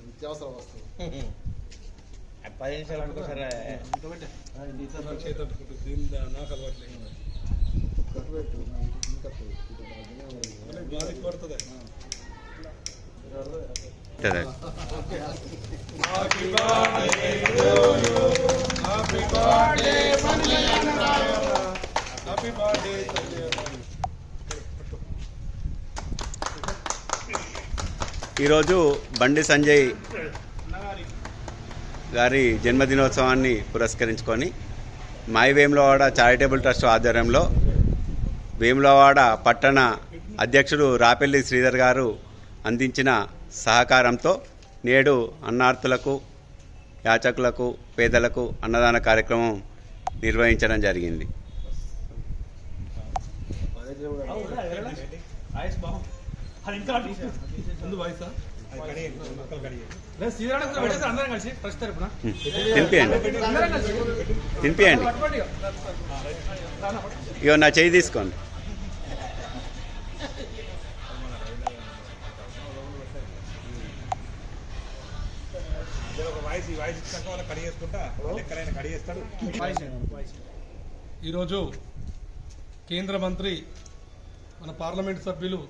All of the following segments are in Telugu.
నిత్యావసర వస్తుంది 10 నిమిషాలు అనుకో సరే నాకు అలవాట్లేదు పడుతుంది ఈరోజు బండి సంజయ్ గారి జన్మదినోత్సవాన్ని పురస్కరించుకొని మై వేములవాడ చారిటబుల్ ట్రస్ట్ ఆధ్వర్యంలో వేములవాడ పట్టణ అధ్యక్షుడు రాపెల్లి శ్రీధర్ గారు అందించిన సహకారంతో నేడు అన్నార్థులకు యాచకులకు పేదలకు అన్నదాన కార్యక్రమం నిర్వహించడం జరిగింది. తినిపియండి ఇగో నా చేయి తీసుకోండి. ఈరోజు కేంద్ర మంత్రి మన పార్లమెంట్ సభ్యులు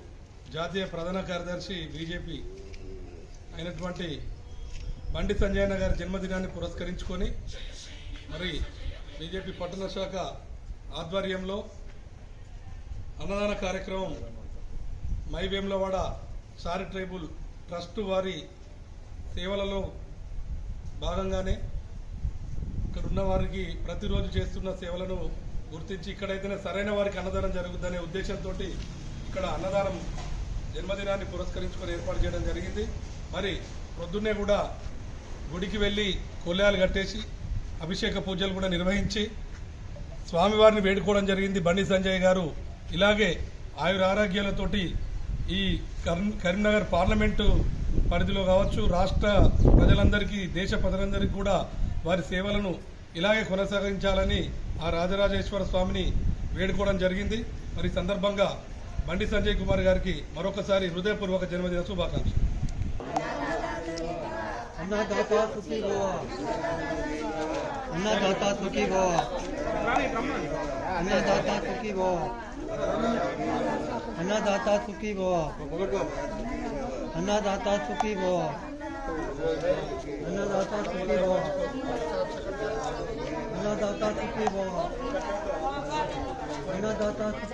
జాతీయ ప్రధాన కార్యదర్శి బీజేపీ అయినటువంటి బండి సంజయ్ గారి జన్మదినాన్ని పురస్కరించుకొని మరి బీజేపీ పట్టణ శాఖ ఆధ్వర్యంలో అన్నదాన కార్యక్రమం మై వేములవాడ చారిటబుల్ ట్రస్ట్ వారి సేవలలో భాగంగానే ఇక్కడ ఉన్న వారికి ప్రతిరోజు చేస్తున్న సేవలను గుర్తించి ఇక్కడైతేనే సరైన వారికి అన్నదానం జరుగుతుందనే ఉద్దేశంతో ఇక్కడ అన్నదానం జన్మదినాన్ని పురస్కరించుకొని ఏర్పాటు చేయడం జరిగింది. మరి పొద్దున్నే కూడా గుడికి వెళ్ళి కొల్యాలు కట్టేసి అభిషేక పూజలు కూడా నిర్వహించి స్వామివారిని వేడుకోవడం జరిగింది. బండి సంజయ్ గారు ఇలాగే ఆయుర ఆరోగ్యాలతోటి ఈ కరీంనగర్ పార్లమెంటు పరిధిలో కావచ్చు, రాష్ట్ర ప్రజలందరికీ దేశ ప్రజలందరికీ కూడా వారి సేవలను ఇలాగే కొనసాగించాలని ఆ రాజరాజేశ్వర స్వామిని వేడుకోవడం జరిగింది. మరి సందర్భంగా బండి సంజయ్ కుమార్ గారికి మరొకసారి హృదయపూర్వక జన్మదిన శుభాకాంక్షలు. अन्नदाता सुखी भव, अन्नदाता सुखी भव, अन्नदाता सुखी भव, अन्नदाता सुखी भव, अन्नदाता सुखी भव, अन्नदाता सुखी भव, अन्नदाता सुखी भव, अन्नदाता सुखी